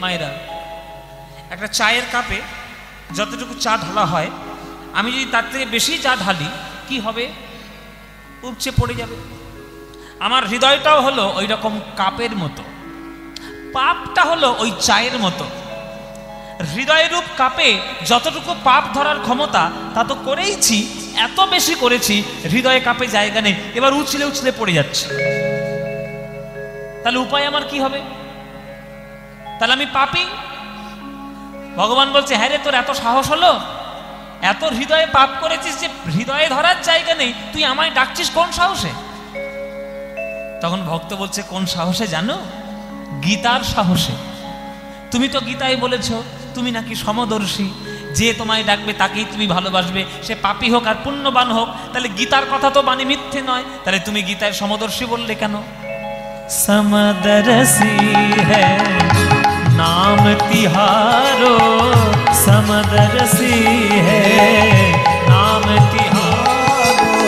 মায়েরা, একটা চায়ের কাপে যতটুকু চা ঢালা হয়, আমি যদি তার থেকে বেশি চা ঢালি কি হবে? উপচে পড়ে যাবে। আমার হৃদয়টাও হলো ওই রকম কাপের মতো, পাপটা হলো ওই চায়ের মতো। হৃদয়রূপ কাপে যতটুকু পাপ ধরার ক্ষমতা তা তো করেইছি, এত বেশি করেছি হৃদয় কাপে জায়গা নেই, এবার উছলে উছলে পড়ে যাচ্ছে। তাহলে উপায় আমার কি হবে? তাহলে আমি পাপী। ভগবান বলছে, হ্যাঁ রে, তোর এত সাহস হলো, এত হৃদয়ে পাপ করেছিস যে হৃদয়ে ধরার জায়গা নেই, তুই আমায় ডাকছিস কোন সাহসে? তখন ভক্ত বলছে, কোন সাহসে জানো? গীতার সাহসে। তুমি তো গীতায় বলেছ তুমি নাকি সমদর্শী, যে তোমায় ডাকবে তাকেই তুমি ভালোবাসবে, সে পাপী হোক আর পুণ্যবান হোক। তাহলে গীতার কথা তো বাণী মিথ্যে নয়, তাহলে তুমি গীতায় সমদর্শী বললে কেন? समदर्शी है नाम तिहारो, समदर्शी है नाम तिहारो,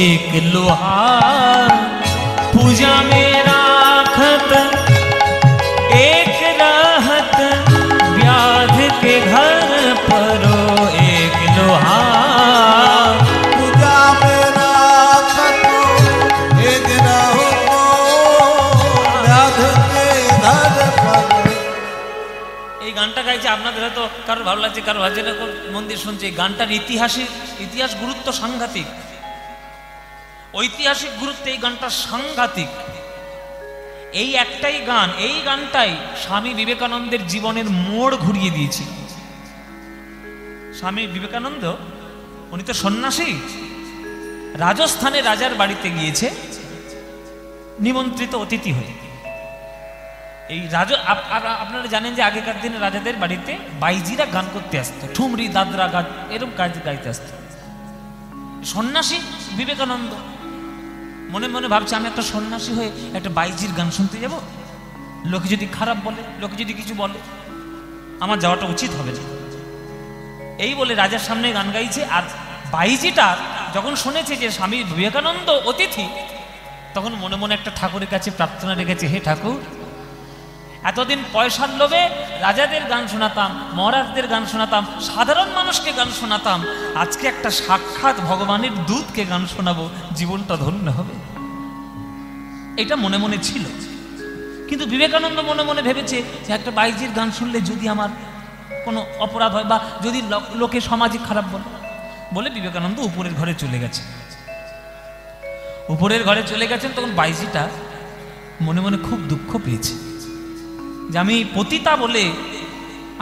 एक लोहा पूजा में राखत, एक रहत व्याध के घर परो, एक लोहा গানটা গাইছে। আপনাদের হয়তো কারো ভালো লাগছে, কারো ভালো লাগছে, মন্দির শুনছে। গানটার ইতিহাস গুরুত্ব সাংঘাতিক, ঐতিহাসিক গুরুত্ব এই গানটা সাংঘাতিক। এই একটাই গান, এই গানটাই স্বামী বিবেকানন্দের জীবনের মোড় ঘুরিয়ে দিয়েছে। স্বামী বিবেকানন্দ উনি তো সন্ন্যাসী, রাজস্থানে রাজার বাড়িতে গিয়েছে নিমন্ত্রিত অতিথি হয়ে। এই আপনারা জানেন যে আগেকার দিনে রাজাদের বাড়িতে বাইজিরা গান করতে আসতো, ঠুমরি দাদরা গান এরকম কাজ গাইতে আসতো। সন্ন্যাসী বিবেকানন্দ মনে মনে ভাবছে, আমি একটা সন্ন্যাসী হয়ে একটা বাইজির গান শুনতে যাব, লোকে যদি খারাপ বলে, লোকে যদি কিছু বলে, আমার যাওয়াটা উচিত হবে না। এই বলে রাজার সামনে গান গাইছে। আর বাইজিটা যখন শুনেছে যে স্বামী বিবেকানন্দ অতিথি, তখন মনে মনে একটা ঠাকুরের কাছে প্রার্থনা রেখেছে, হে ঠাকুর, এতদিন পয়সার লোভে রাজাদের গান শোনাতাম, মহারাজদের গান শোনাতাম, সাধারণ মানুষকে গান শোনাতাম, আজকে একটা সাক্ষাৎ ভগবানের দূতকে গান শোনাবো, জীবনটা ধন্য হবে। এটা মনে মনে ছিল। কিন্তু বিবেকানন্দ মনে মনে ভেবেছে যে একটা বাইজির গান শুনলে যদি আমার কোনো অপরাধ হয় বা যদি লোকে সমাজে খারাপ বলে বিবেকানন্দ উপরের ঘরে চলে গেছে। উপরের ঘরে চলে গেছেন, তখন বাইজিটা মনে মনে খুব দুঃখ পেয়েছে যে আমি পতিতা বলে,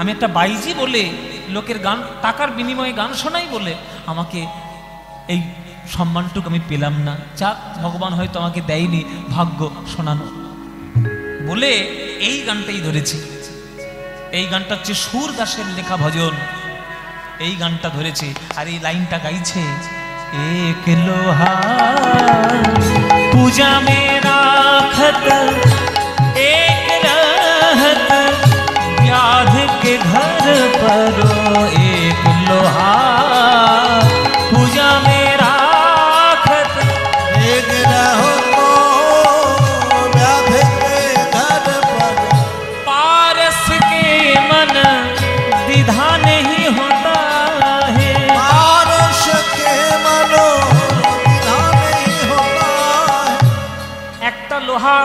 আমি একটা বাইজি বলে, লোকের গান টাকার বিনিময়ে গান শোনাই বলে আমাকে এই সম্মানটুকু আমি পেলাম না। যাক, ভগবান হয়তো আমাকে দেয়নি ভাগ্য শোনানো বলে এই গানটাই ধরেছি। এই গানটা হচ্ছে সুরদাসের লেখা ভজন, এই গানটা ধরেছে। আর এই লাইনটা গাইছে, এক লোহা পূজা মে রাখত, एक रहत व्याध के घर परो, एक लोहा पूजा में राखत, एक रहो व्याध के घर परो, पारस के मन द्विधा नहीं होता है, पारस के मनो द्विधा नहीं होता है। একটা লোহা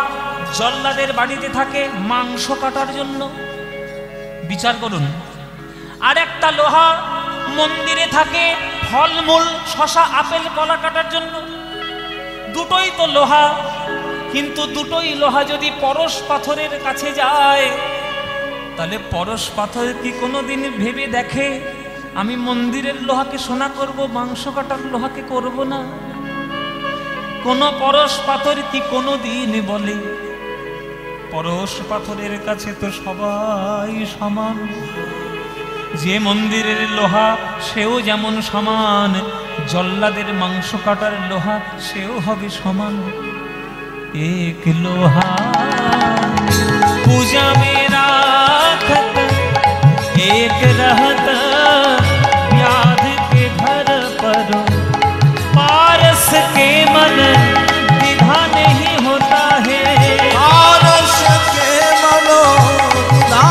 জল্লাদের বাড়িতে থাকে মাংস কাটার জন্য, বিচার করুন। আর একটা লোহা মন্দিরে থাকে ফলমূল, শশা, আপেল, কলা কাটার জন্য। দুটোই তো লোহা, কিন্তু দুটোই লোহা যদি পরশ পাথরের কাছে যায়, তাহলে পরশ পাথর কি কোনোদিন ভেবে দেখে আমি মন্দিরের লোহাকে সোনা করব, মাংস কাটার লোহাকে করব না? কোন পরশ পাথর কি কোনোদিন বলে পরশ পাথরের কাছে তো সবাই সমান? যে মন্দিরের লোহা সেও যেমন সমান, জল্লাদের মাংস কাটার লোহা সেও হবে সমান। এক লোহা পূজা মে রাখত, एक रहत व्याध के घर पर, पारस के मन द्विधा नहीं होता है, पारस के मनो द्विधा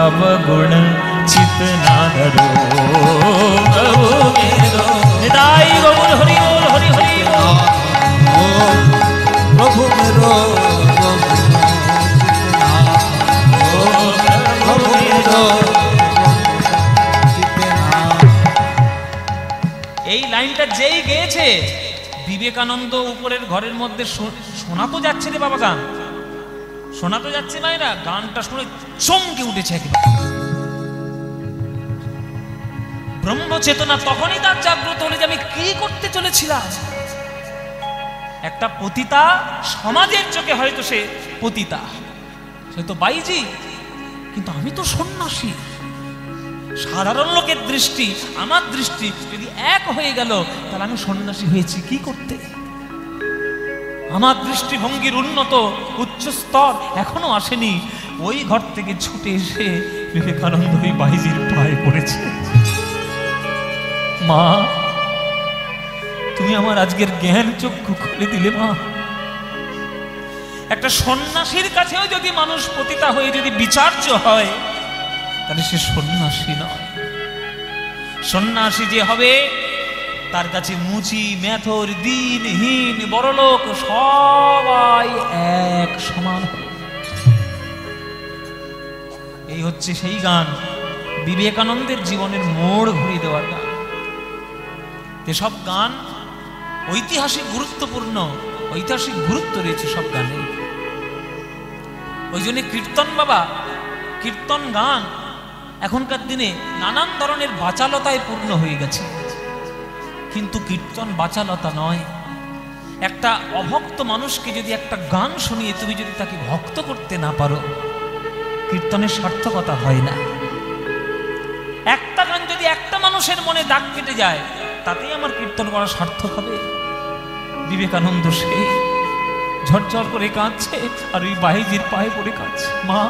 अवगुण चित ना धरो प्रभु मेरो निताई गौर हरि बोल हरि हरि बोल प्रभु मेरो प्रभु मेरो এই লাইনটা যেই গেয়েছে বিবেকানন্দ উপরের ঘরের মধ্যে শোনা তো যাচ্ছে রে বাবা, গান শোনা তো যাচ্ছে মায়েরা, গানটা শুনে চমকে উঠেছে একেবারে। ব্রহ্ম চেতনা তখনই তার জাগ্রত হলে যে আমি কি করতে চলেছিলাম। একটা পতিতা সমাজের চোখে হয়তো সে পতিতা, সে তো বাইজি, কিন্তু আমি তো সন্ন্যাসী। সাধারণ লোকের দৃষ্টি আমার দৃষ্টি যদি এক হয়ে গেল তাহলে আমি সন্ন্যাসী হয়েছি কি করতে। আমার দৃষ্টিভঙ্গির উন্নত উচ্চ স্তর এখনো আসেনি। ওই ঘর থেকে ছুটে এসে বিবেকানন্দ ওই বাইজির পায়ে পড়েছে। মা, তুমি আমার আজকের জ্ঞান চক্ষু খুলে দিলে মা। একটা সন্ন্যাসীর কাছেও যদি মানুষ পতিতা হয়ে যদি বিচার্য হয় তাহলে সে সন্ন্যাসী নয়। সন্ন্যাসী যে হবে তার কাছে মুচি মেথর দিনহীন বড়লোক সবাই এক সমান হবে। এই হচ্ছে সেই গান, বিবেকানন্দের জীবনের মোড় ঘুরিয়ে দেওয়ার গান। এসব গান ঐতিহাসিক গুরুত্বপূর্ণ, ঐতিহাসিক গুরুত্ব রয়েছে সব গানে। ওই জন্য কীর্তন বাবা, কীর্তন গান এখনকার দিনে নানান ধরনের বাচালতায় পূর্ণ হয়ে গেছে, কিন্তু কীর্তন বাচালতা নয়। একটা অভক্ত মানুষকে যদি একটা গান শুনিয়ে তুমি যদি তাকে ভক্ত করতে না পারো, কীর্তনের সার্থকতা হয় না। একটা গান যদি একটা মানুষের মনে দাগ কেটে যায় তাতেই আমার কীর্তন করা সার্থক হবে। বিবেকানন্দ সে ঝরঝর করে কাঁদছে আর ওই বাইজির পায়ে পড়ে কাঁদছে। মা,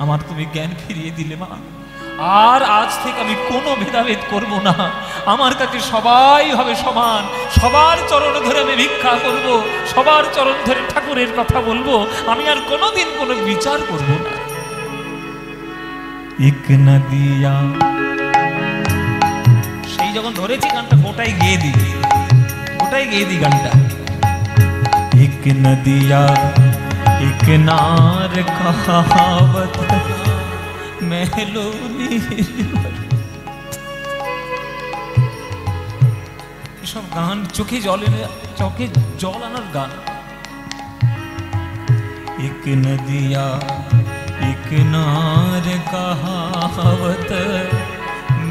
আমার তুমি জ্ঞান ফিরিয়ে দিলে মা। আর আজ থেকে আমি কোনো ভেদাভেদ করব না, আমার কাছে সবাই হবে সমান। সবার চরণ ধরে আমি ভিক্ষা করব, সবার চরণ ধরে ঠাকুরের কথা বলবো। আমি আর কোনোদিন কোনো বিচার করব না। এক নদিয়া, সেই যখন ধরেছি গানটা গোটাই গেয়ে দিই, গোটাই গেয়ে দিই গানটা। এক নদিয়া एक नार कहावत महलो এসব গান চোখে জল আনার গান। एक नदिया एक नार कहावत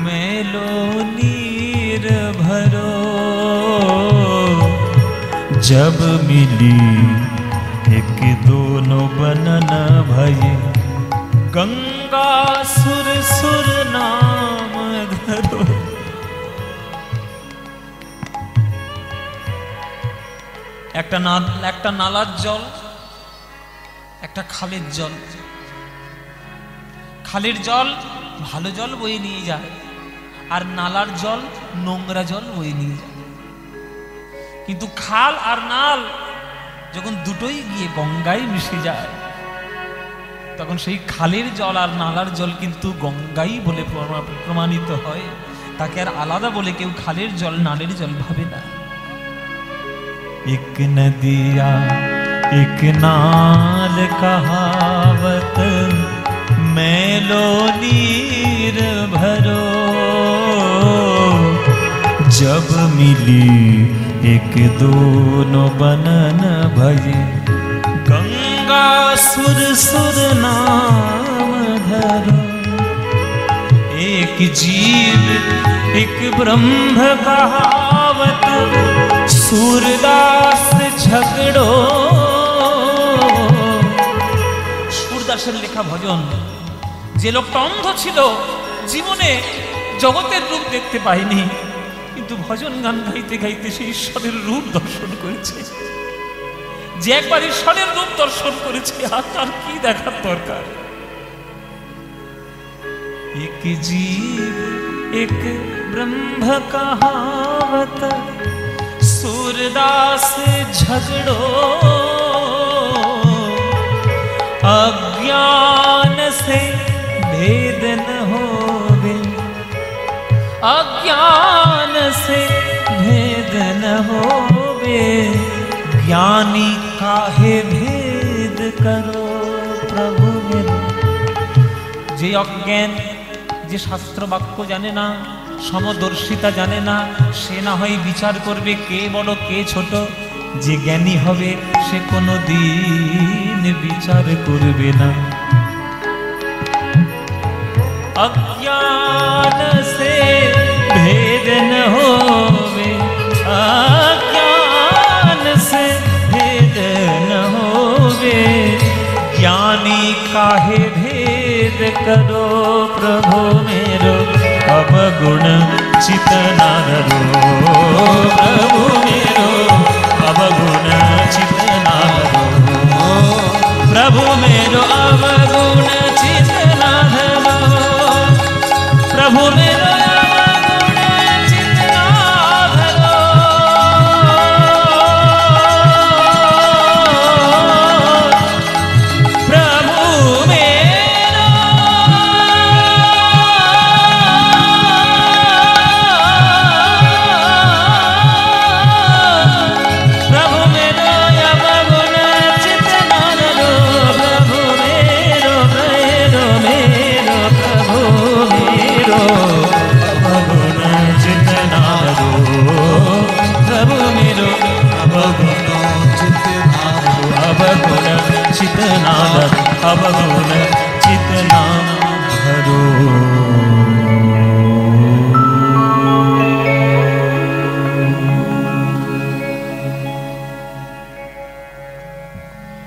मैलो नीर भरो जब मिली एक दोनों बनन भये गंगा सुर सुर नाम धरो। একটা নালার জল, একটা খালের জল। খালের জল ভালো জল বয়ে নিয়ে যায়, আর নালার জল নোংরা জল বয়ে নিয়ে যায়। কিন্তু খাল আর নাল যখন দুটোই গিয়ে গঙ্গায় মিশে যায়, তখন সেই খালের জল আর নালার জল কিন্তু গঙ্গাই বলে প্রমাণিত হয়। তাকে আর আলাদা বলে কেউ খালের জল নালের জল ভাবে না। एक नदिया एक नाल कहावत मैलो नीर भरो जब मिली एक दोनों बनन भये गंगा सुर सुर नाम धरो। एक जीव एक ब्रह्म कहावत सूरदास झगड़ो। सूरदासेर लेखा भजन। যে লোকটা অন্ধ ছিল, জীবনে জগতের রূপ দেখতে পায়নি, কিন্তু ভজন গান গাইতে গাইতে সে ঈশ্বরের রূপ দর্শন করেছে। যে একবার ঈশ্বরের রূপ দর্শন করেছে, আর তার কি দেখার দরকার। एक जीव एक ब्रह्म कहावत सूरदास झगड़ो अज्ञान से भेद न होवे, अज्ञान से भेद न होवे, ज्ञानी काहे भेद करो प्रभु मेरे। যে অজ্ঞান, যে শাস্ত্র বাক্য জানে না, সমদর্শিতা জানে না, সে না হয় বিচার করবে কে বড় কে ছোট। যে জ্ঞানী হবে সে কোনো দিন বিচার করবে না। अज्ञान से भेद न होवे, अज्ञान से भेद न होवे, ज्ञानी काहे भेद करो प्रभु मेरो, अवगुण चित न धरो प्रभु मेरो, अवगुण चित न धरो प्रभु मेरो, अवगुण चित न धरो प्रभु मेरो, अवगुण चित न धरो प्रभु मेरो, प्रभु मेरो, अवगुण चित न धरो प्रभु मेरो, मेरो मेरो प्रभु मेरो, अवगुण चित न धरो प्रभु मेरो, अवगुण चित न धरो, अवगुण चित न धरो, अवगुण चित न धरो।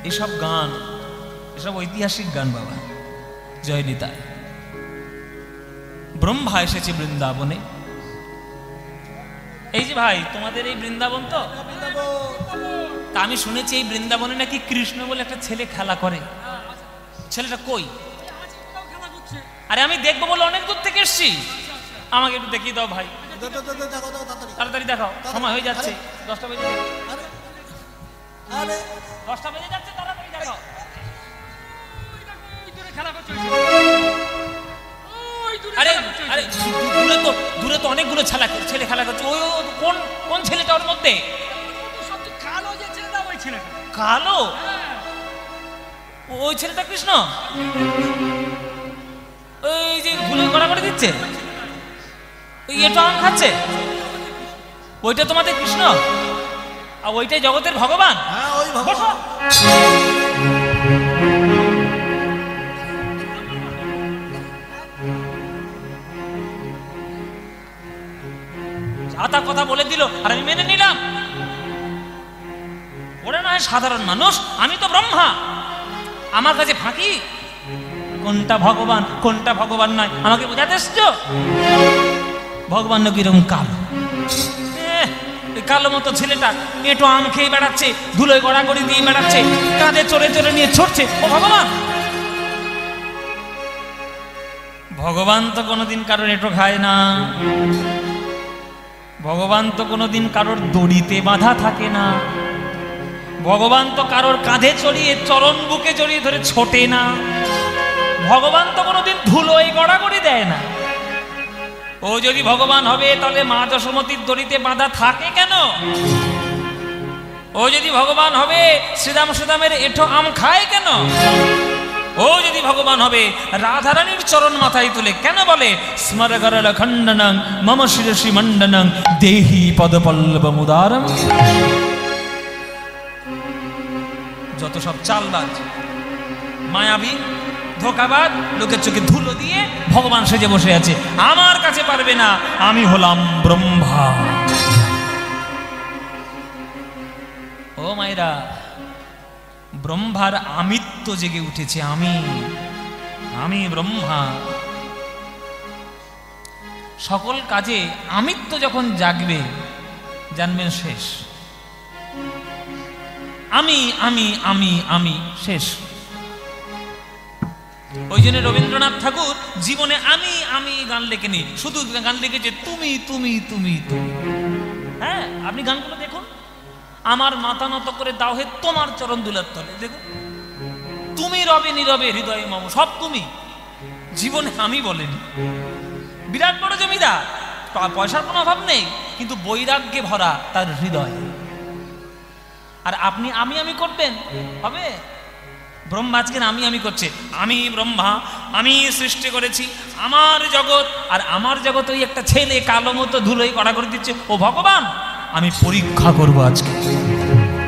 এসব গান, এসব ঐতিহাসিক গান বাবা। জয় নিতাই। ব্রহ্মা এসেছে বৃন্দাবনে। এই যে ভাই তোমাদের এই বৃন্দাবন তো, তা আমি শুনেছি এই বৃন্দাবনে নাকি কৃষ্ণ বলে একটা ছেলে খেলা করে। ছেলেটা কই? আরে আমি দেখবো বলে অনেক দূর থেকে এসছি, আমাকে একটু দেখিয়ে দাও ভাই, তাড়াতাড়ি দেখাও, সময় হয়ে যাচ্ছে, 10টা বেজে যাচ্ছে, 10টা বেজে যাচ্ছে, তাড়াতাড়ি দেখাও। আরে আরে দূরে তো অনেকগুলো ছেলে খেলা করছে। ওই কোন কোন ছেলেটা ওর মধ্যে? কালো? ওই ছেলেটা কৃষ্ণ? ওই যে গুলি করা করে দিচ্ছে, এটা আম খাচ্ছে, ওইটা তোমাদের কৃষ্ণ আর ওইটাই জগতের ভগবান। যা কথা বলে দিল আর আমি মেনে নিলাম। ওরা না হয় সাধারণ মানুষ, আমি তো ব্রহ্মা, আমার কাছে ফাঁকি। কোনটা ভগবান কোনটা ভগবান নয় আমাকে বোঝাতে এসছো? ভগবান নাকি এরকম কালো, কালো মতো ছেলেটা এঁটো আম খেয়ে বেড়াচ্ছে, ধুলোয় গড়াগড়ি দিয়ে বেড়াচ্ছে, কাঁধে চড়ে চড়ে নিয়ে ছড়ছে, ও ভগবান? ভগবান তো কোনোদিন কারোর এঁটো খায় না, ভগবান তো কোনোদিন কারোর দড়িতে বাঁধা থাকে না, ভগবান তো কারোর কাঁধে চড়িয়ে চরণ বুকে জড়িয়ে ধরে ছোটে না, ভগবান তো কোনোদিন ধুলোয় গড়াগড়ি দেয় না। ও যদি ভগবান হবে তাহলে মা যশোমতীর দড়িতে বাঁধা থাকে কেন? ও যদি ভগবান হবে শ্রীরাম সুদামের এঁঠো আম খায় কেন? ও যদি ভগবান হবে রাধারানীর চরণ মাথায় তুলে কেন বলে স্মরগরল খণ্ডনং মম শিরসি মণ্ডনং দেহি পদপল্লবমুদারম? যত সব চালবাজ, মায়াবী, ধোকাবাজ, লোকের চোখে ধুলো দিয়ে ভগবান সেজে বসে আছে, আমার কাছে পারবে না, আমি হলাম ব্রহ্মা। ও মায়েরা, ব্রহ্মার আমিত্ব জেগে উঠেছে, আমি ব্রহ্মা। সকল কাজে আমিত্ব যখন জাগবে জানবেন শেষ। আমি আমি আমি আমি শেষ। ওই জন্য রবীন্দ্রনাথ ঠাকুর জীবনে আমি আমি গান লেখেনি, শুধু গান লিখেছে তুমি তুমি তুমি তুমি। হ্যাঁ, আপনি গানগুলো দেখুন, আমার মাথা নত করে দাও হে তোমার চরণ দুলার তলে, দেখুন তুমি রবে নীরবে হৃদয়ে মম, সব তুমি। জীবনে আমি বলেনি। বিরাট বড় জমিদার, পয়সার কোনো অভাব নেই, কিন্তু বৈরাগ্যে ভরা তার হৃদয়। আর আপনি আমি করবেন, হবে? ব্রহ্মা আজকের আমি করছে, আমি ব্রহ্মা, আমি সৃষ্টি করেছি আমার জগৎ, আর আমার জগৎ ওই একটা ছেলে কালো মতো ধুলোই কড়া করে দিচ্ছে। ও ভগবান, আমি পরীক্ষা করব আজকে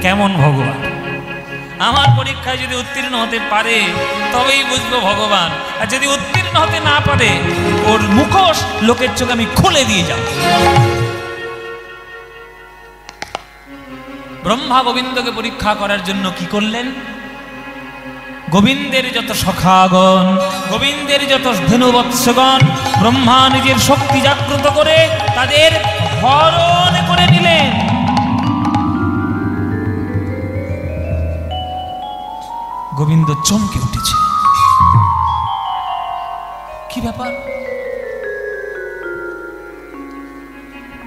কেমন ভগবান। আমার পরীক্ষায় যদি উত্তীর্ণ হতে পারে তবেই বুঝবো ভগবান, আর যদি উত্তীর্ণ হতে না পারে ওর মুখোশ লোকের চোখে আমি খুলে দিয়ে যাব। ব্রহ্মা গোবিন্দকে পরীক্ষা করার জন্য কি করলেন? গোবিন্দের যত সখাগণ, গোবিন্দের যত ধেনুবৎসগণ, ব্রহ্মা নিজের শক্তি জাগ্রত করে তাদের হরণ করে নিলেন। গোবিন্দ চমকে উঠেছে, কি ব্যাপার?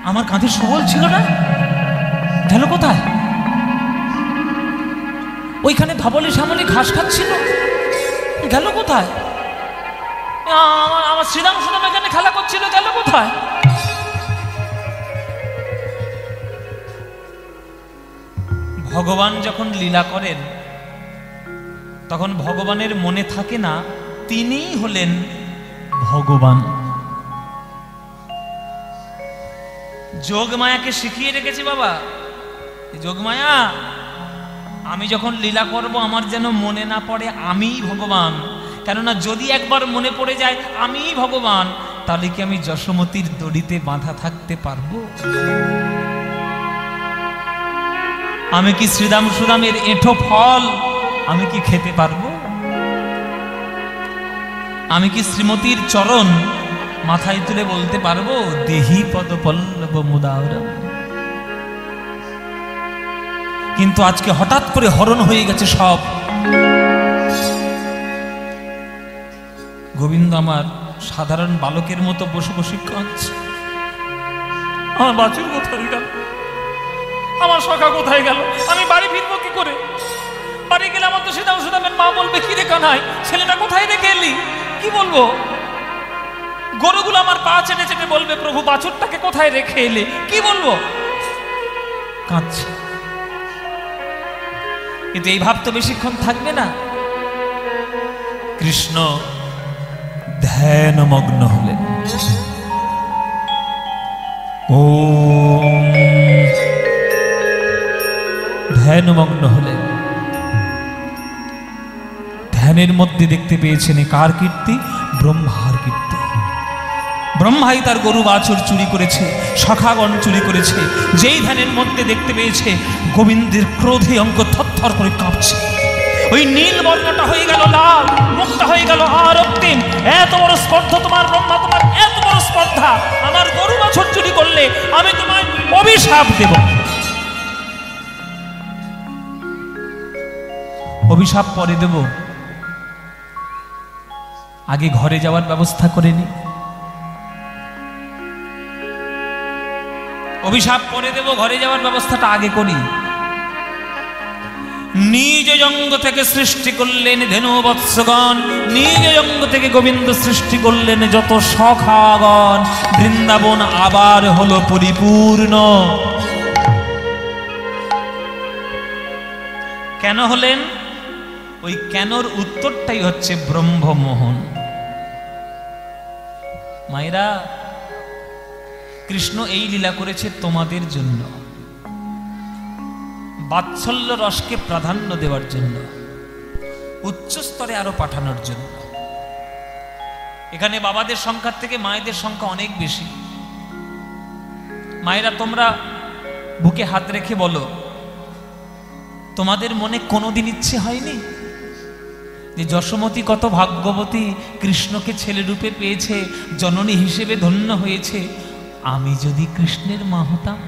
আমার কাঁধে সবল ছিল না, গেল কোথায়? ওইখানে ধবলি সামলি ঘাস খাচ্ছিল, গেল কোথায়? আমার শ্রীরাম সুদাম এখানে খেলা করছিল, গেল কোথায়? ভগবান যখন লীলা করেন তখন ভগবানের মনে থাকে না তিনিই হলেন ভগবান। যোগমায়াকে শিখিয়ে রেখেছি বাবা, যোগমায়া আমি যখন লীলা করব আমার যেন মনে না পড়ে আমিই ভগবান। কেননা যদি একবার মনে পড়ে যায় আমিই ভগবান, তাহলে কি আমি যশোমতির দড়িতে বাঁধা থাকতে পারবো? আমি কি শ্রীরাম সুদামের এঁঠো ফল আমি কি খেতে পারবো? আমি কি শ্রীমতীর চরণ মাথায় তুলে বলতে পারবো দেহি পদ পল্লব মুদারম? কিন্তু আজকে হঠাৎ করে হরণ হয়ে গেছে সব। গোবিন্দ আমার সাধারণ বালকের মতো বসে বসে কাঁদছে। আমার বাছুর কোথায় গেল? আমার সখা কোথায় গেল? আমি বাড়ি ফিরবো কি করে? বাড়ি গেলে আমার তো শ্রীরাম সুদামের মা বলবে কি রে কানাই, ছেলেটা কোথায় রেখে এলি? কি বলবো? গরুগুলো আমার পা চেটে চেটে বলবে প্রভু বাছুরটাকে কোথায় রেখে এলে? কি বলবো? কাঁদছে। কিন্তু এই ভাব তো বেশিক্ষণ থাকবে না। কৃষ্ণ ধ্যানমগ্ন হলেন। ওম ধ্যানমগ্ন হলেন। ধ্যানের মধ্যে দেখতে পেয়েছেন কার কীর্তি? ব্রহ্মার কীর্তি। ব্রহ্মাই তার গরু বাছুর চুরি করেছে, সখাগণ চুরি করেছে। যেই ধ্যানের মধ্যে দেখতে পেয়েছে গোবিন্দের ক্রোধে অঙ্গ থরথর করে কাঁপছে। ওই নীল বর্ণটা হয়ে গেল লাল, মুখটা হয়ে গেল আর রক্তিম। এত বড় স্পর্ধা তোমার ব্রহ্মা, তোমার এত বড় স্পর্ধা! আমার গরু বাছুর চুরি করলে আমি তোমায় অভিশাপ দেব। অভিশাপ পরে দেব, আগে ঘরে যাওয়ার ব্যবস্থা করে নি। অভিশাপ পরে দেব, ঘরে যাওয়ার ব্যবস্থাটা আগে করি। নিজ জঙ্গ থেকে সৃষ্টি করলেন ধেনুবৎসগণ, নিজ জঙ্গ থেকে গোবিন্দ সৃষ্টি করলেন যত সখাগণ। বৃন্দাবন আবার হলো পরিপূর্ণ। কেন হলেন? ওই কেনর উত্তরটাই হচ্ছে ব্রহ্মমোহন। মায়েরা, কৃষ্ণ এই লীলা করেছে তোমাদের জন্য, বাৎসল্য রসকে প্রাধান্য দেওয়ার জন্য, উচ্চ স্তরে আরো পাঠানোর জন্য। এখানে বাবাদের সংখ্যার থেকে মায়েদের সংখ্যা অনেক বেশি। মায়েরা তোমরা বুকে হাত রেখে বলো, তোমাদের মনে কোনোদিন ইচ্ছে হয়নি যে যশোমতী কত ভাগ্যবতী, কৃষ্ণকে ছেলে রূপে পেয়েছে, জননী হিসেবে ধন্য হয়েছে, আমি যদি কৃষ্ণের মা হতাম?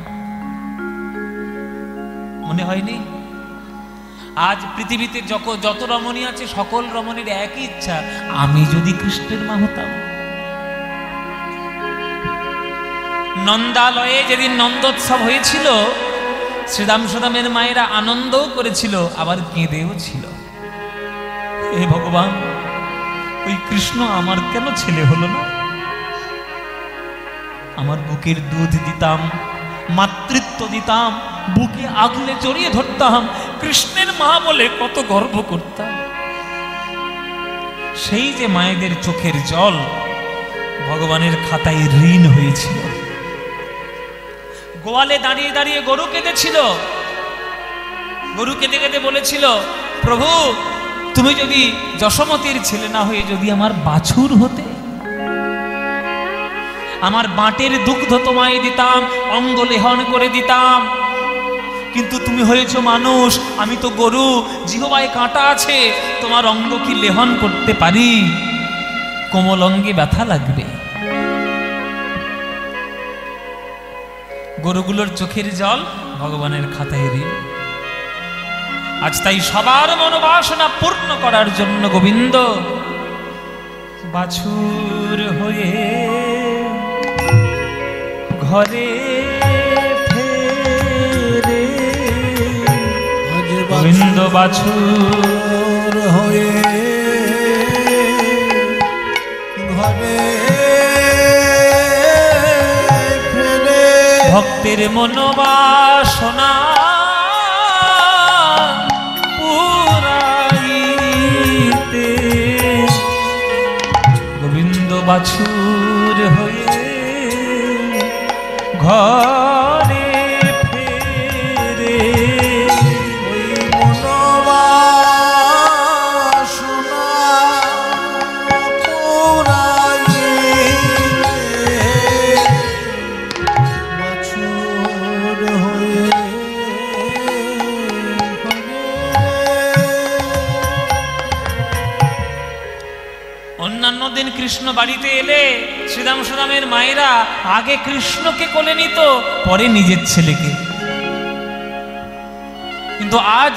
মনে হয়নি? আজ পৃথিবীতে যত রমণী আছে সকল রমণীর একই ইচ্ছা, আমি যদি কৃষ্ণের মা হতাম। নন্দালয়ে যেদিন নন্দোৎসব হয়েছিল, শ্রীরাম সুদামের মায়েরা আনন্দও করেছিল, আবার কেঁদেও ছিল। হে ভগবান, ওই কৃষ্ণ আমার কেন ছেলে হলো না? আমার বুকের দুধ দিতাম, মাতৃত্ব দিতাম, বুকে আগলে জড়িয়ে ধরতাম, কৃষ্ণের মা বলে কত গর্ব করতাম। সেই যে মায়েদের চোখের জল ভগবানের খাতায় ঋণ হয়েছিল। গোয়ালে দাঁড়িয়ে দাঁড়িয়ে গরু কেঁদেছিল, গরু কেঁদে কেঁদে বলেছিল, প্রভু তুমি যদি যশোমতির ছেলে না হয়ে যদি আমার বাছুর হতে, আমার বাটের দুগ্ধ তোমায় দিতাম, অঙ্গ লেহন করে দিতাম, কিন্তু তুমি হয়েছো মানুষ, আমি তো গরু, জিহ্বায় কাঁটা আছে, তোমার অঙ্গ কি লেহন করতে পারি? কোমল অঙ্গে ব্যথা লাগবে। গরুগুলোর চোখের জল ভগবানের খাতায় ঋণ। আজ তাই সবার মনোবাসনা পূর্ণ করার জন্য গোবিন্দ বাছুর হয়ে ঘরে ফেরে। গোবিন্দ বাছুর হয়ে ঘরে ফেরে। ভক্তের মনোবাসনা পুরাইতে গোবিন্দ বাছুর হয়ে ঘরে ফেরে। ওই মনোবাসনা পুরাইতে বাছুর হয়ে অন্যান্য দিন কৃষ্ণ বাড়িতে এলে শ্রীরাম সুদামের মায়েরা আগে কৃষ্ণকে কোলে নিত, পরে নিজের ছেলেকে। কিন্তু আজ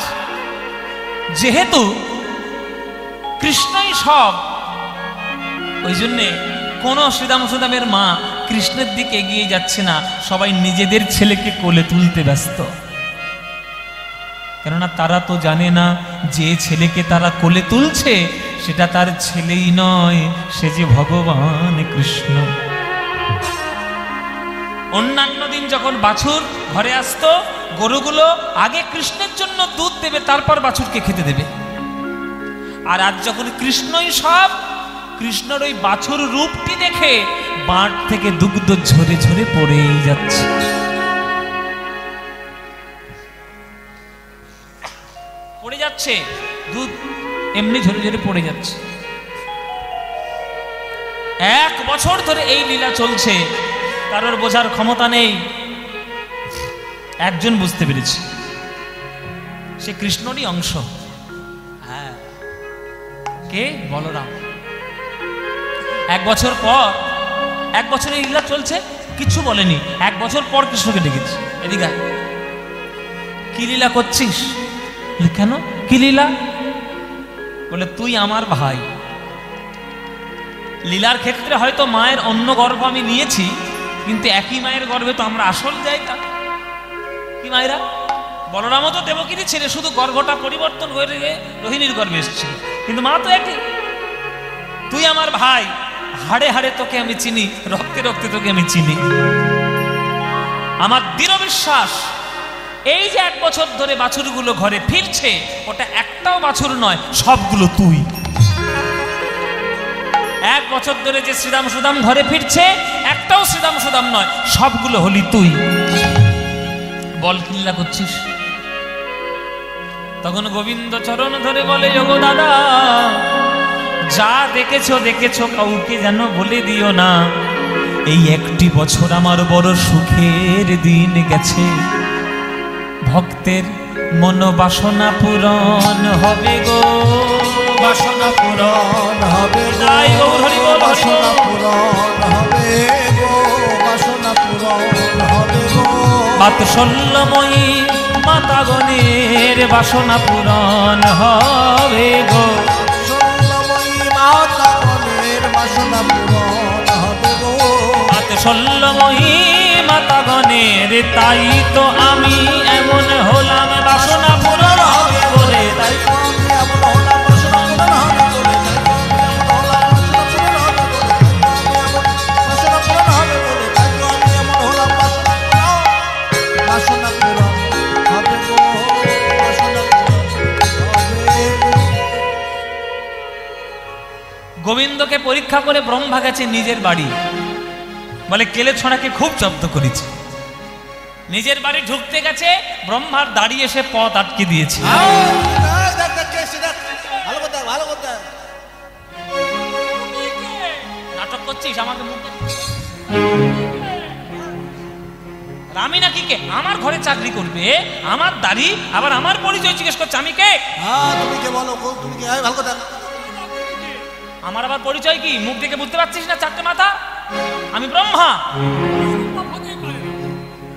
যেহেতু কৃষ্ণই সব, ওই জন্যে কোন শ্রীরাম সুদামের মা কৃষ্ণের দিকে এগিয়ে যাচ্ছে না, সবাই নিজেদের ছেলেকে কোলে তুলতে ব্যস্ত। কেননা তারা তো জানে না যে ছেলেকে তারা কোলে তুলছে সেটা তার ছেলেই নয়, সে যে ভগবান কৃষ্ণ। অন্যান্য দিন যখন বাছুর ঘরে আসতো, গরুগুলো আগে কৃষ্ণের জন্য দুধ দেবে, তারপর বাছুরকে খেতে দেবে। আর আজ যখন কৃষ্ণই সব, কৃষ্ণর ওই বাছুর রূপটি দেখে বাঁট থেকে দুগ্ধ ঝরে ঝরে পড়েই যাচ্ছে। পড়ে যাচ্ছে দুধ, এমনি ঝরে ঝরে পড়ে যাচ্ছে। 1 বছর ধরে এই লীলা চলছে, কারোর বোঝার ক্ষমতা নেই। একজন বুঝতে পেরেছে, সে কৃষ্ণরই অংশ। হ্যাঁ, কে? বলরাম। 1 বছর পর, 1 বছর এই লীলা চলছে, কিছু বলেনি। 1 বছর পর কৃষ্ণকে ডেকেছে, এদিকে কি লীলা করছিস? কেন, কি লীলা? বলে তুই আমার ভাই। লীলার ক্ষেত্রে হয়তো মায়ের অন্য গর্ভ আমি নিয়েছি, কিন্তু একই মায়ের গর্ভে তো আমরা আসল জায়গা। কি মায়েরা? বলরামও তো দেবকীরই ছেলে, শুধু গর্ভটা পরিবর্তন হয়ে রোহিণীর গর্ভে এসেছিল, কিন্তু মা তো একই। তুই আমার ভাই, হাড়ে হাড়ে তোকে আমি চিনি, রক্তে রক্তে তোকে আমি চিনি। আমার দৃঢ় বিশ্বাস, এই যে 1 বছর ধরে বাছুরগুলো ঘরে ফিরছে, ওটা একটাও বাছুর নয়, সবগুলো তুই। 1 বছর ধরে যে শ্রীরাম সুদাম ঘরে ফিরছে, একটাও শ্রীরাম সুদাম নয়, সবগুলো হলি তুই। বল কি লীলা করছিস? তখন গোবিন্দ চরণ ধরে বলে, ওগো দাদা, যা দেখেছো দেখেছো, কাউকে যেন বলে দিও না। এই 1টি বছর আমার বড় সুখের দিন গেছে। ভক্তের মনোবাসনা পূরণ হবে গো, বাসনা পূরণ হবে গো, তাই গৌর হরি বল, বাসনা পূরণ হবে গো, বাসনা পূরণ হবে গো। বাৎসল্যময়ী মাতাগণের বাসনা পূরণ হবে গো, বাৎসল্যময়ী মাতাগণের বাসনা পূরণ হবে গো। বাৎসল্যময়ী মাতাগণের, তাই তো আমি এমন হলাম বাসনা পূরণ হবে বলে, তাই আমি এমন হলাম বাসনা পূরণ হবে বলে, তাই আমি এমন হলাম বাসনা পূরণ হবে গো, বাসনা পূরণ হবে। গোবিন্দকে পরীক্ষা করে ব্রহ্মা গেছে নিজের বাড়ি, বলে কেলে ছড়াকে খুব জব্দ করেছে। নিজের বাড়ি ঢুকতে গেছে, ব্রহ্মার দাঁড়িয়ে এসে পথ আটকে দিয়েছে। ভালো কথা নাটক করছিস আমাকে মুখ আমি নাকি কে? আমার ঘরে চাকরি করবে, আমার দাড়ি, আবার আমার পরিচয় জিজ্ঞেস করছে আমি কে? তুমি কে বলো, তুমি কে? ভালো কথা। আমার আবার পরিচয় কি? মুখ দেখে বুঝতে পারছিস না চারটে মাথা? আমি ব্রহ্মা।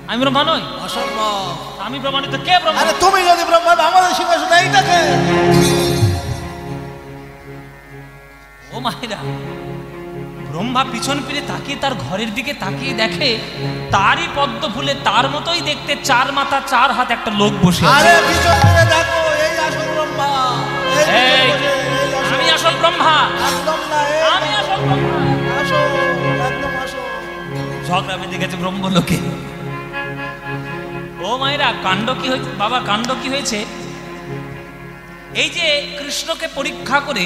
আমি ব্রহ্মা নই? অসম্ভব। আমি প্রমাণিত। কে ব্রহ্মা? আরে তুমি যদি ব্রহ্মা, আমাদের সিংহাসনে এইটাকে। ও মায়েরা, ব্রহ্মা পিছন ফিরে তাকিয়ে তার ঘরের দিকে তাকিয়ে দেখে তারই পদ্ম ফুলে তার মতোই দেখতে, চার মাথা চার হাত একটা লোক বসে আছে। আরে পিছন ফিরে দেখো, এই আসল ব্রহ্মা। এই আমি আসল ব্রহ্মা। একদম না, আমি আসল ব্রহ্মা। আসো, একদম আসো। ঝগড়া বেঁধে গেছে ব্রহ্মলোকে। ও মায়েরা, কাণ্ড কি হয়েছে বাবা? কাণ্ড কি হয়েছে? এই যে কৃষ্ণকে পরীক্ষা করে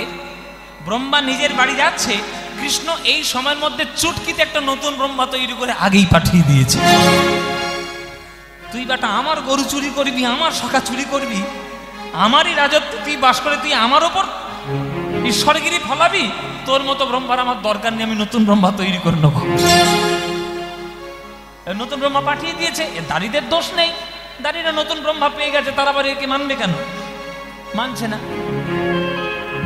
ব্রহ্মা নিজের বাড়ি যাচ্ছে, কৃষ্ণ এই সময়ের মধ্যে চুটকিতে একটা নতুন ব্রহ্মা তৈরি করে আগেই পাঠিয়ে দিয়েছে। তুই বেটা আমার গরু চুরি করবি, আমার শাখা চুরি করবি, আমারই রাজত্ব তুই বাস করে তুই আমার ওপর ঈশ্বরগিরি ফলাবি? তোর মতো ব্রহ্মার আমার দরকার নেই, আমি নতুন ব্রহ্মা তৈরি করে নেব। নতুন ব্রহ্মা পাঠিয়ে দিয়েছে, দাড়িদের দোষ নেই, দাড়িরা নতুন ব্রহ্মা পেয়ে গেছে, তারা আবার একে মানবে কেন? মানছে না।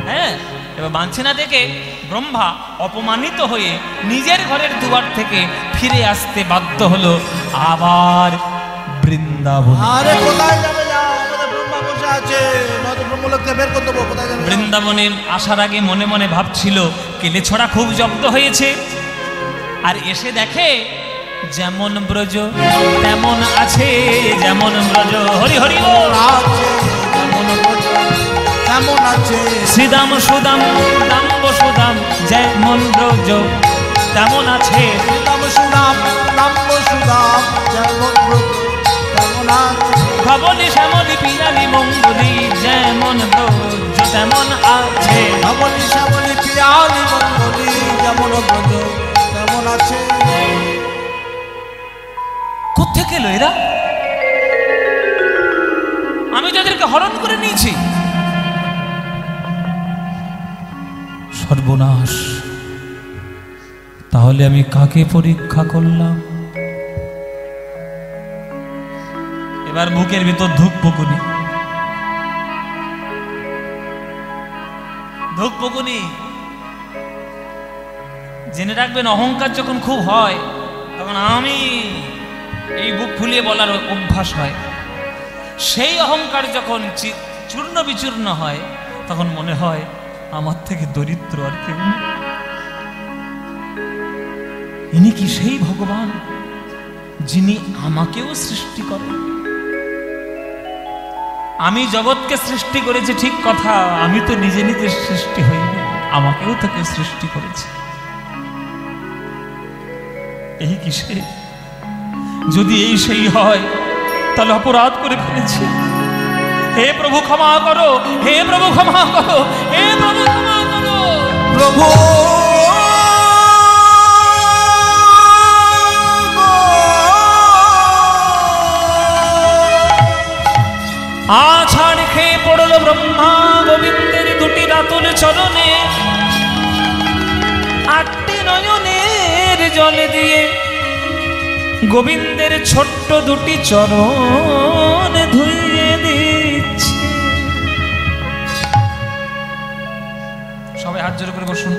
হ্যাঁ, এবার মানছে না দেখে ব্রহ্মা অপমানিত হয়ে নিজের ঘরের দুয়ার থেকে ফিরে আসতে বাধ্য হলো আবার বৃন্দাবন। আরে কোথায় যাবে? যাও, আমাদের ব্রহ্মা বসে আছে, নয়তো ব্রহ্মলোককে বের করে দেবো। কোথায় যাবে? বৃন্দাবনে আসার আগে মনে মনে ভাবছিল কেলে ছড়া খুব জব্দ হয়েছে, আর এসে দেখে যেমন ব্রজ তেমন আছে, যেমন ব্রজ হরি হরি ও আছে, যেমন ব্রজ তেমন আছে। শ্রীদাম সুদাম দাম্ব সুদাম, যেমন ব্রজ তেমন আছে। শ্রীদাম সুদাম দাম্ব সুদাম, যেমন ব্রজ তেমন আছে। ভবনী শ্যামলী পিয়ালি মঙ্গলি, যেমন ব্রজ তেমন আছে। ভবনী শ্যামলী পিয়ালি মঙ্গলি, যেমন ব্রজ তেমন আছে। কোত্থেকে এলো এরা? আমি যাদেরকে হরণ করে নিয়েছি। সর্বনাশ! তাহলে আমি কাকে পরীক্ষা করলাম? এবার বুকের ভিতর ধুকপুকুনি, ধুকপুকুনি। জেনে রাখবেন, অহংকার যখন খুব হয় তখন আমি এই বুক ফুলিয়ে বলার অভ্যাস হয়। সেই অহংকার যখন চূর্ণ বিচূর্ণ হয় তখন মনে হয় আমার থেকে দরিদ্র আর কেউ নেই। ইনি কি সেই ভগবান যিনি আমাকেও সৃষ্টি করেন? আমি জগৎকে সৃষ্টি করেছি ঠিক কথা, আমি তো নিজে নিজে সৃষ্টি হইনি, আমাকেও তো কেউ সৃষ্টি করেছে। এই কি সে? যদি এই সেই হয় তাহলে অপরাধ করে ফেলেছি। হে প্রভু ক্ষমা করো, হে প্রভু ক্ষমা করো, হে প্রভু ক্ষমা করো। প্রভু আছাড় খেয়ে পড়ল ব্রহ্মা গোবিন্দের দুটি রাতুল চরণে, আটটি নয়নের জল দিয়ে গোবিন্দের ছোট্ট দুটি চরণ ধুইয়ে দিচ্ছে। সবাই হাত জোড়ো করে বসুন,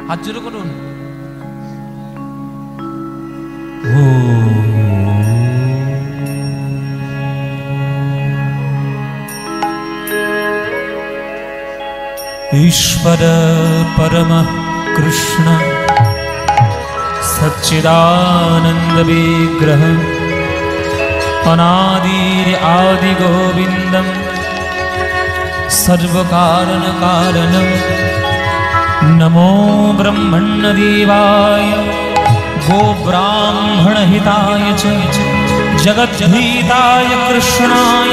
হাত জোড়ো করুন। ईश्वर परमः कृष्ण सच्चिदानंद विग्रह अनादिर आदि गोविंदम सर्व कारण कारणम नमो ब्रह्मण्य देवाय गो ब्राह्मण हिताय च जगद्भीताय कृष्णाय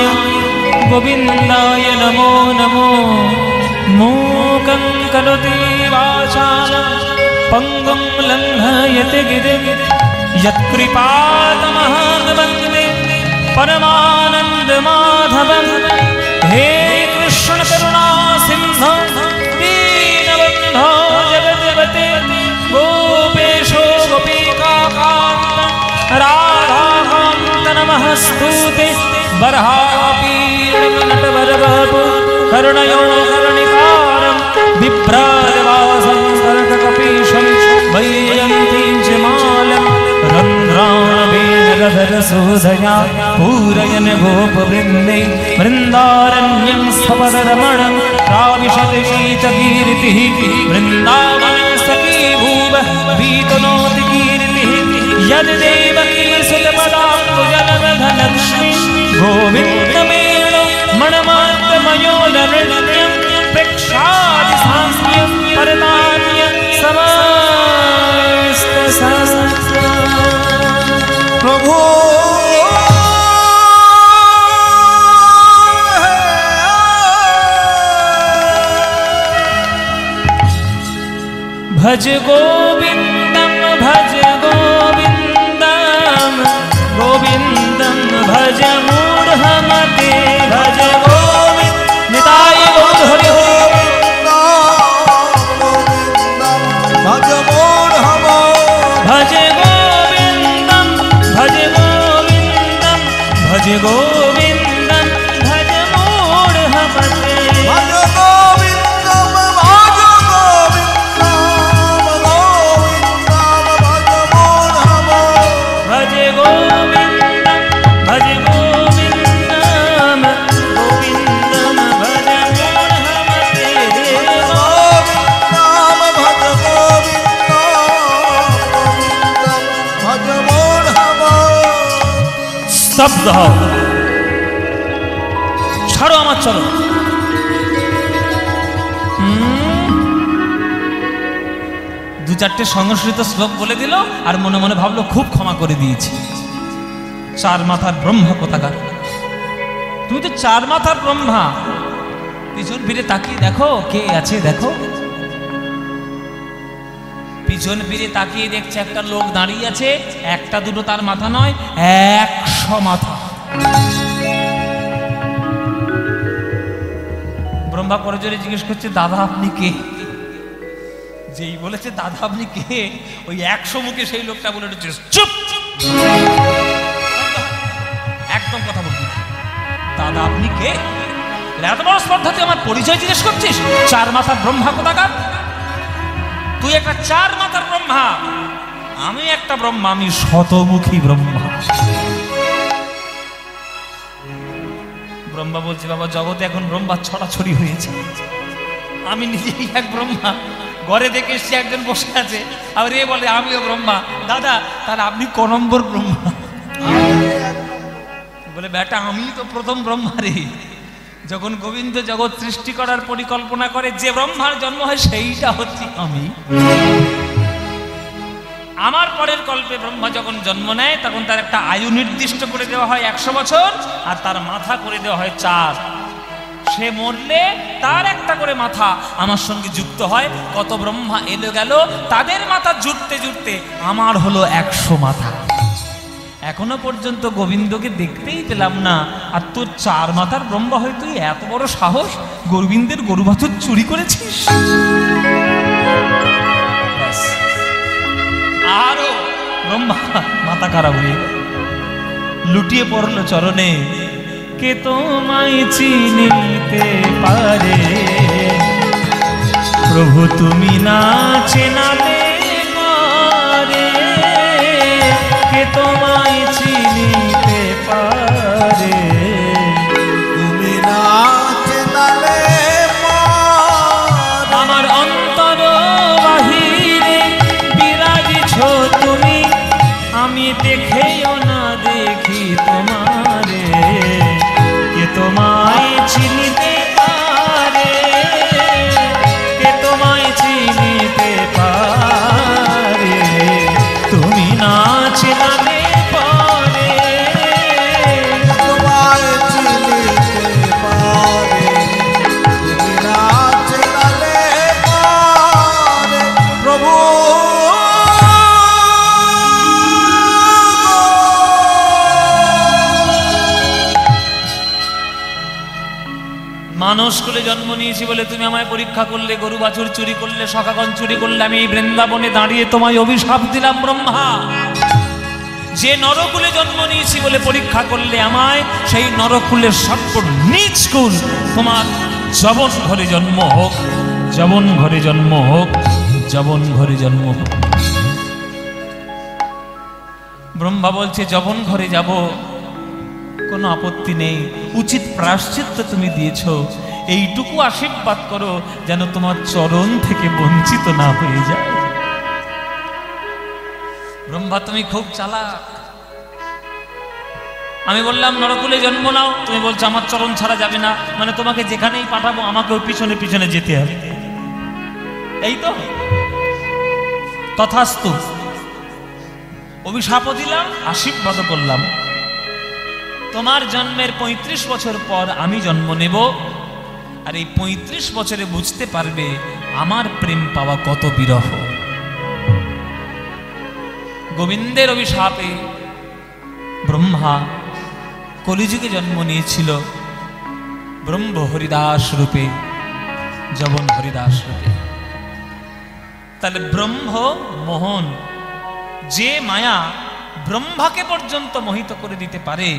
गोविन्दाय नमो नमो। मूकं करोति वाचालं पंगुं लङ्घयति गिरिं यत्कृपातमहं वन्दे परमानन्दमाधवं। हे कृष्ण करुणा सिन्धो दीनबन्धो जगद्पते गोपेशो गोपिकान्त राधाकान्त नमस्तुते। बर्हापीडनटवरवपु करुणयो करुणिकारं बिभ्राजवासं करतकपीशं वैजयन्तीं च मालं रन्ध्राणवेणगधरसूधया पूरयन् गोपवृन्दे। वृन्दारण्यं स्वपदरमणं प्राविशति शीतकीर्तिः वृन्दावनं सखीभूव वीतनोति कीर्तिः। यद्देवकी सुतपदाम्बुजलदधलक्ष्मी गोविन्दमेणो मणमार्गमयोलनृत्यं प्रेक्षादिसांस्यं परतान्यं समस्तशास्त्रम्। प्रभु भज गोविन्दं भज गोविन्दं गोविन्दं भज मूढमते भज गोविन्द निताय गौर हरि भज मूढम भज गोविन्दं भज गोविन्दं भज गोविन्दं भज मूढमते भज गोविन्दम भज गोविन्दम गोविन्दम भज मूढम भज गोविन्दं भज गोविन्दं गोविन्दं भज मूढमते। गोविन्दम भज गोविन्दम भज मूढम। स्तब्ध হও, ছাড়ো আমার চলো। দু চারটে সংস্কৃত শ্লোক বলে দিল আর মনে মনে ভাবলো খুব ক্ষমা করে দিয়েছি। চার মাথার ব্রহ্মা কোথাকার, তুমি তো চার মাথার ব্রহ্মা। পিছন ফিরে তাকিয়ে দেখো কে আছে, দেখো পিছন ফিরে তাকিয়ে দেখছে একটা লোক দাঁড়িয়ে আছে। একটা দুটো তার মাথা নয়, 100 মাথা। ব্রহ্মা করে জোরে জিজ্ঞেস করছে দাদা আপনি কে? যেই বলেছে দাদা আপনি কে, ওই 100 মুখে সেই লোকটা বলে উঠেছে চুপ, একদম কথা বলবি না। দাদা আপনি কে? এত বড় স্পর্ধা, তুই আমার পরিচয় জিজ্ঞেস করছিস? চার মাথার ব্রহ্মা কোথাকার? তুই একটা চার মাথার ব্রহ্মা, আমি একটা ব্রহ্মা, আমি শতমুখী ব্রহ্মা। ব্রহ্মা বলছে বাবা জগতে এখন ব্রহ্মা ছড়াছড়ি হয়েছে, আমি নিজেই এক ব্রহ্মা। ঘরে দেখে এসছি একজন বসে আছে, আবার এ বলে আমিও ব্রহ্মা। দাদা তাহলে আপনি ক নম্বর ব্রহ্মা? বলে বেটা আমি তো প্রথম ব্রহ্মা রে। যখন গোবিন্দ জগৎ সৃষ্টি করার পরিকল্পনা করে যে ব্রহ্মার জন্ম হয় সেইটা হচ্ছে আমি। আমার পরের কল্পে ব্রহ্মা যখন জন্ম নেয় তখন তার একটা আয়ু নির্দিষ্ট করে দেওয়া হয় 100 বছর, আর তার মাথা করে দেওয়া হয় 4। সে মরলে তার একটা করে মাথা আমার সঙ্গে যুক্ত হয়। কত ব্রহ্মা এলো গেল, তাদের মাথা জুড়তে জুড়তে আমার হলো 100 মাথা। এখনো পর্যন্ত গোবিন্দকে দেখতেই পেলাম না, আর তোর 4 মাথার ব্রহ্মা হয়, তুই এত বড় সাহস গোবিন্দের গরু বাছুর চুরি করেছিস? আরো ব্রহ্মা মাথা খারাপ হয়ে লুটিয়ে পড়লো চরণে। কে তোমায় চিনিতে পারে প্রভু, তুমি না চেনাতে পারে। কে তোমায় চিনিতে পারে, তুমি না চেনালে আমার অন্তর বাহিরে বিরাজিছ তুমি, আমি দেখেও না দেখি তোমারে। কে তোমায় চিনিতে পারে, কে তোমায় চিনিতে পারে। মানুষ কুলে জন্ম নিয়েছি বলে তুমি আমায় পরীক্ষা করলে, গরু বাছুর চুরি করলে, সখাগণ চুরি করলে, আমি এই বৃন্দাবনে দাঁড়িয়ে তোমায় অভিশাপ দিলাম ব্রহ্মা। যে নরকুলে জন্ম নিয়েছি বলে পরীক্ষা করলে আমায়, সেই নরকুলের সর্বর নীচ কুল তোমার যবন ঘরে জন্ম হোক, যবন ঘরে জন্ম হোক, যবন ঘরে জন্ম হোক। ব্রহ্মা বলছে যবন ঘরে যাব, কোনো আপত্তি নেই, উচিত প্রায়শ্চিত্ত তুমি দিয়েছ, এইটুকু আশীর্বাদ করো যেন তোমার চরণ থেকে বঞ্চিত না হয়ে যায়। ব্রহ্মা তুমি খুব চালাক। আমি বললাম নরকুলে জন্ম নাও, তুমি বলছো আমার চরণ ছাড়া যাবে না, মানে তোমাকে যেখানেই পাঠাবো আমাকে ওই পিছনে পিছনে যেতে হবে, এই তো? তথাস্তু। অভিশাপও দিলাম, আশীর্বাদও করলাম। তোমার জন্মের 35 বছর পর আমি জন্ম নেব, আর এই 35 বছরে বুঝতে পারবে আমার প্রেম পাওয়া কত বিরহ। গোবিন্দের অভিশাপে ব্রহ্মা কলিযুগে জন্ম নিয়েছিল ব্রহ্ম হরিদাস রূপে, যবন হরিদাস রূপে। তাহলে ব্রহ্ম মোহন, যে মায়া ব্রহ্মাকে পর্যন্ত মোহিত করে দিতে পারে,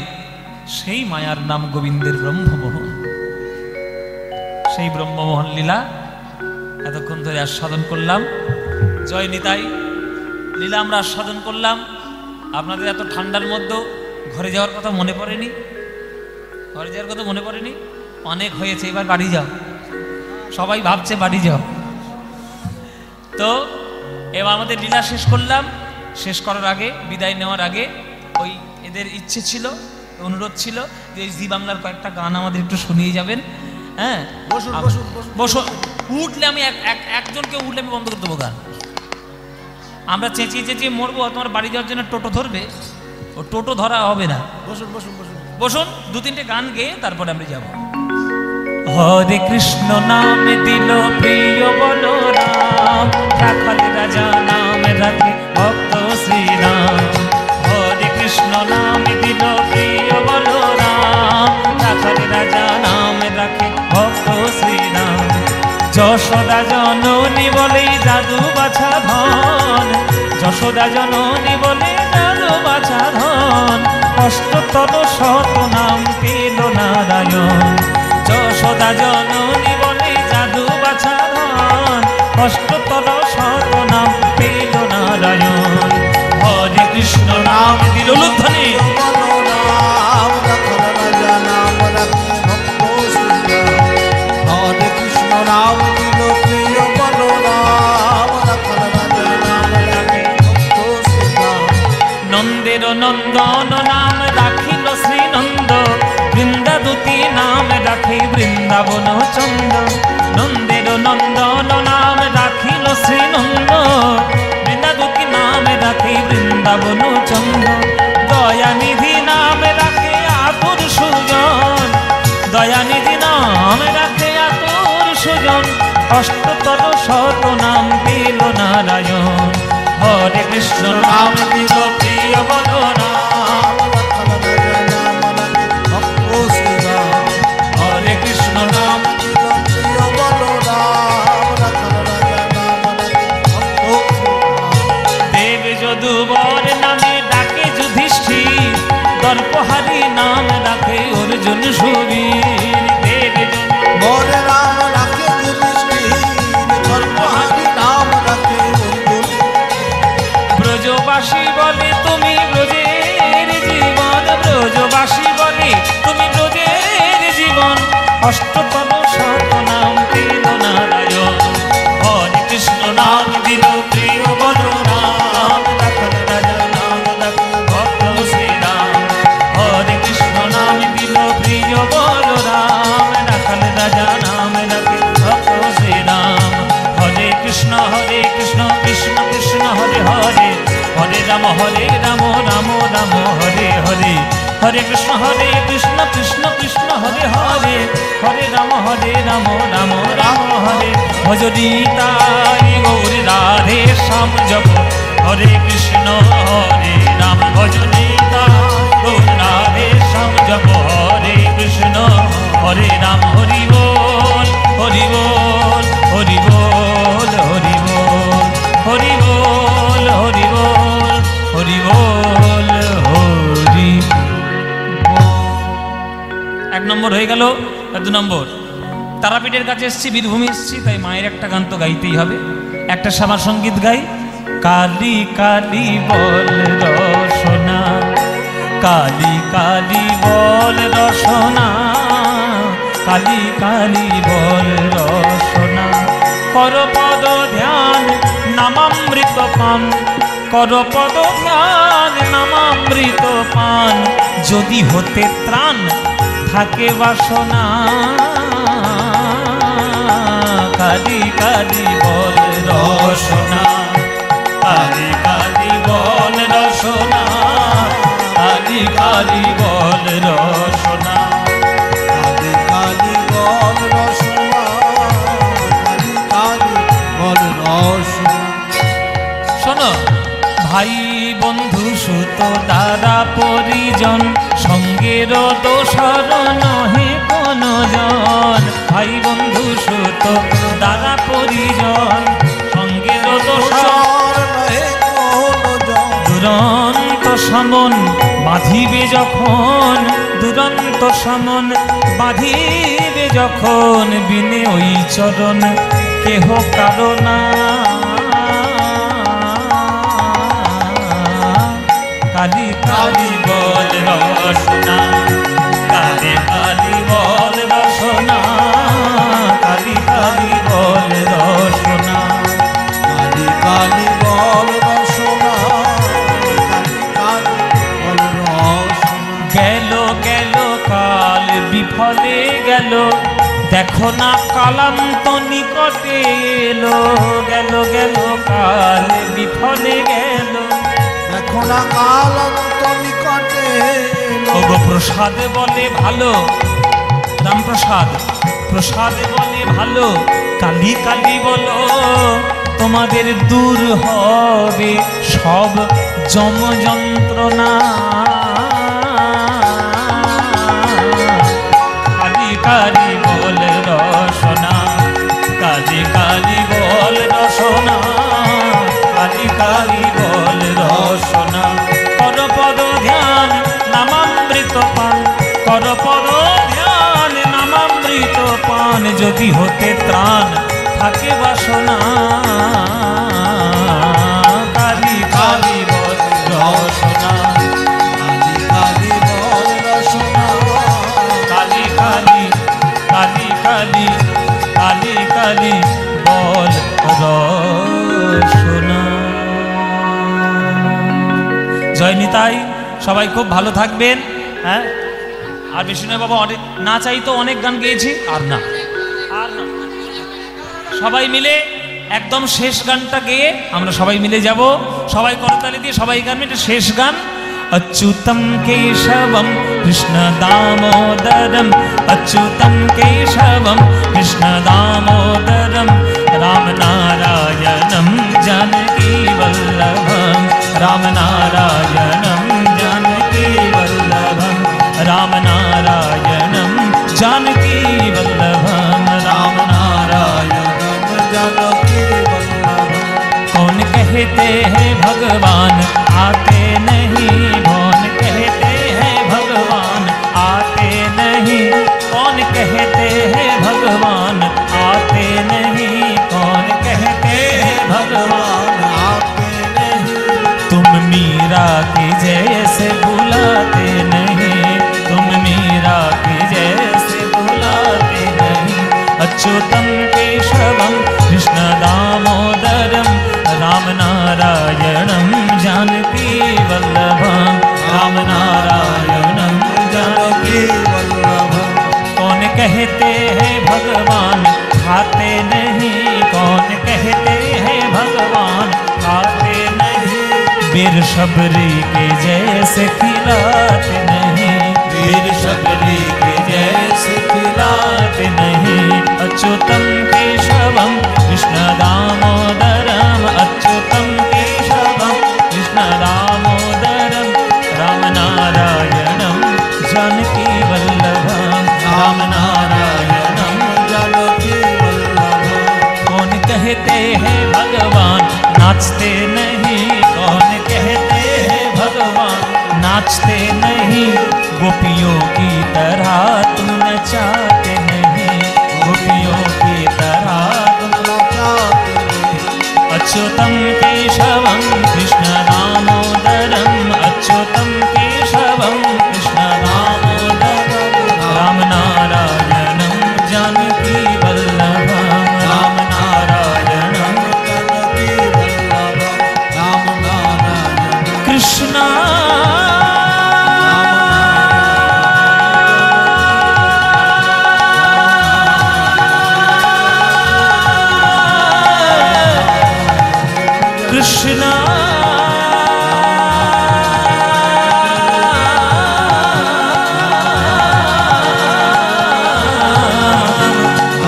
সেই মায়ার নাম গোবিন্দের ব্রহ্মমোহন। সেই ব্রহ্মমোহন লীলা এতক্ষণ ধরে আস্বাদন করলাম। জয় নিতাই। লীলা আমরা আস্বাদন করলাম। আপনাদের এত ঠান্ডার মধ্যেও ঘরে যাওয়ার কথা মনে পড়েনি? ঘরে যাওয়ার কথা মনে পড়েনি? অনেক হয়েছে, এবার বাড়ি যাও। সবাই ভাবছে বাড়ি যাও। তো এবার আমাদের লীলা শেষ করলাম। শেষ করার আগে, বিদায় নেওয়ার আগে, ওই এদের ইচ্ছে ছিল, অনুরোধ ছিল যে এই জি বাংলার কয়েকটা গান আমাদের একটু শুনিয়ে যাবেন। হ্যাঁ, বসো। উঠলে আমি একজনকে উঠলে আমি বন্ধ করে দেবো গান। আমরা চেঁচিয়ে চেঁচিয়ে মরবো, তোমার বাড়ি যাওয়ার জন্য টোটো ধরবে, ও টোটো ধরা হবে না। বসুন, 2-3টে গান গেয়ে তারপরে আমরা যাব। হরে কৃষ্ণ নাম দিল প্রিয় বলরাম, রাখাল রাজা নাম রাখে ভক্ত শ্রীরাম। হরে কৃষ্ণ নাম দিল প্রিয় বলরাম, রাখাল রাজা নাম রাখে ভক্ত শ্রীরাম। যশোদা জননী বলে জাদু বাছা ধন, যশোদা জননী বলে জাদু বাছা ধন। অষ্টতর শত নাম পেল নারায়ণ, যশোদা জননী বলে জাদু বাছা ধন। অষ্টতর শত নাম পেল নারায়ণ। হরে কৃষ্ণ নাম দিল লুধ্বনি, হরে কৃষ্ণ নাম দিল প্রিয় বলরাম, নন্দের নন্দন নাম রাখিল শ্রীনন্দ, বৃন্দাদূতি নাম রাখে বৃন্দাবন চন্দ। নন্দের নন্দন নাম রাখিল শ্রীনন্দ, বৃন্দাদূতি নাম রাখে বৃন্দাবন চন্দ। দয়ানিধি নাম রাখে আতুর সুজন, দয়ানিধি নাম রাখে আতুর সুজন। অষ্টতর শত নাম পেল নারায়ণ। হরে কৃষ্ণ নাম দিল প্রিয় বলরাম, হরে কৃষ্ণ নাম দিল প্রিয় বলরাম। দেব যদুবর নামে ডাকে যুধিষ্ঠির, দর্পহারি নাম রাখে অর্জুন সুবীর। দেব বর নাম রাখে যুধিষ্ঠির, দর্পহারি নাম রাখে অর্জুন। ব্রজবাসী বলে তুমি ব্রজের জীবন, ব্রজবাসী বলে তুমি ব্রজের জীবন। অষ্টতর শত নাম পেল নারায়ণ। হরে কৃষ্ণ নাম দিল প্রিয় বলরাম, রাখাল রাজা নাম রাখে ভক্ত শ্রীরাম। হরে কৃষ্ণ নাম দিল প্রিয় বলরাম, রাখাল রাজা নাম রাখে ভক্ত শ্রীরাম। হরে কৃষ্ণ কৃষ্ণ কৃষ্ণ হরে হরে, হরে রাম রাম রাম হরে হরে। হরে কৃষ্ণ কৃষ্ণ কৃষ্ণ হরে হরে, হরে রাম রাম রাম হরে। ভজনি তাই গৌর রাধে শ্যাম জপ, হরে কৃষ্ণ হরে রাম। ভজনি তাই গৌর রাধে শ্যাম জপ, হরে কৃষ্ণ হরে রাম। হরি বল। এক নম্বর হয়ে গেল। 2 নম্বর, তারাপীঠের কাছে এসছি, বীরভূমি এসছি, তাই মায়ের একটা গান তো গাইতেই হবে। একটা শ্যামা সঙ্গীত গাই। কালী কালী বল রসনা, কালী কালী বল রসনা, কালী কালী বল রসনা, কর পদ ধ্যান নামামৃত পান, কর পদ ধ্যান নামামৃত পান, যদি হতে ত্রাণ থাকে বাসনা। কালী কালী বল রসনা, কালী কালী বল রসনা, কালী কালী বল রসনা, কালী কালী বল রসনা, কালী কালী বল রসনা। শোনো, ভাই বন্ধু সুত দ্বারা পরিজন, সঙ্গের দোষর নহে কোন জন। ভাই বন্ধু সুত দ্বারা পরিজন, সঙ্গের দোষর নহে কোন জন। দুরন্ত সমন বাঁধিবে যখন, দুরন্ত সমন বাঁধিবে যখন, বিনে ওই চরণ কেহ কারণা। কালী কালী বল রসনা, কালী কালী বল রসনা, কালী কালী বল রসনা, কালী কালী বল রসনা, কালী কালী বল রসনা। গেল গেল কাল বিফলে গেল, দেখো না কালান্ত নিকটে এলো। গেল গেল কাল বিফলে গেল, দেখো না কাল অন্ত নিকটে এলো। ওগো প্রসাদ বলে ভালো, রামপ্রসাদ প্রসাদ বলে ভালো, কালী কালী বলো, তোমাদের দূর হবে সব যম যন্ত্রণা। কালী কালী বল রসনা, কালী কালী বল রসনা, কালী কালী বল রসনা, কর পদ ধ্যান নামামৃত পান, কর পদ ধ্যান নামামৃত পান, যদি হতে ত্রাণ থাকে বাসনা। কালী কালী বল রসনা, কালী কালী বল রসনা, কালী কালী কালী কালী কালী কালী বল রসনা। জয় নিতাই, সবাই খুব ভালো থাকবেন। হ্যাঁ, আর বেশি নয় বাবা, অনেক না চাই তো অনেক গান গেয়েছি, আর না আর না, সবাই মিলে একদম শেষ গানটা গেয়ে আমরা সবাই মিলে যাব। সবাই করতালি দিয়ে সবাই গান, এটা শেষ গান। अच्युतं केशवं कृष्ण दामोदरं, अच्युतं केशवं कृष्ण दामोदरं, रामनारायणं जानकी वल्लभं, रामनारायणं जानकी वल्लभं, रामनारायणं जानकी वल्लभं, रामनारायणं जानकी वल्लभं। कौन कहते हैं भगवान आते नहीं, कौन कहते हैं भगवान आते नहीं, कौन कहते हैं भगवान आते नहीं, कौन कहते हैं भगवान आते नहीं। तुम मीरा की जैसे बुलाते नहीं, तुम मीरा की जैसे बुलाते नहीं, अच्युतं केशवं कृष्ण दामोदरं, रामनारायणं जानकी वल्लभं, रामनारायणं जानकी वल्लभं। कौन कहते हैं भगवान खाते नहीं, कौन कहते हैं भगवान खाते नहीं, बीर शबरी के जैसे खिलाते नहीं, बीर शबरी के जैसे खिलाते नहीं, अच्युतं केशवं कृष्ण दामोदरं, अच्युतं केशवं कृष्ण दामोदरं, रामनारायणं जानकी वल्लभं, रामनारायणं जानकी वल्लभं। कौन कहते हैं भगवान नाचते नहीं, कौन कहते हैं भगवान नाचते नहीं, गोपियों की तरह तुम नचाते नहीं, गोपियों की तरह तुम नचाते नहीं। अच्युतम केशवम कृष्ण दामोदरम, अच्युतम केशवम कृष्ण दामोदरम, राम नारायणम जानकी वल्लभम, राम नारायणम जानकी वल्लभम, राम नारायण कृष्ण कृष्ण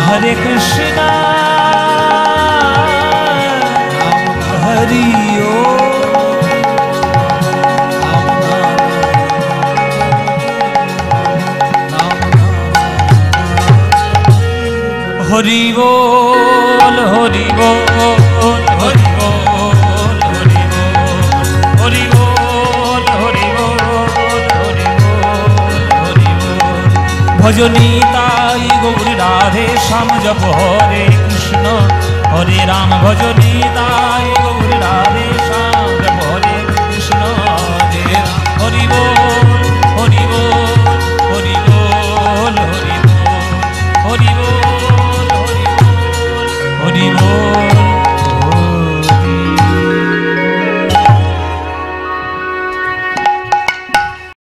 हरे कृष्णा हरि हरि बोल हरि बोल हरि बोल हरि बोल हरि बोल हरि बोल हरि बोल हरि बोल। भजनी ताई गौरी राधे श्याम जप हरे कृष्ण हरे राम, भजनी ताई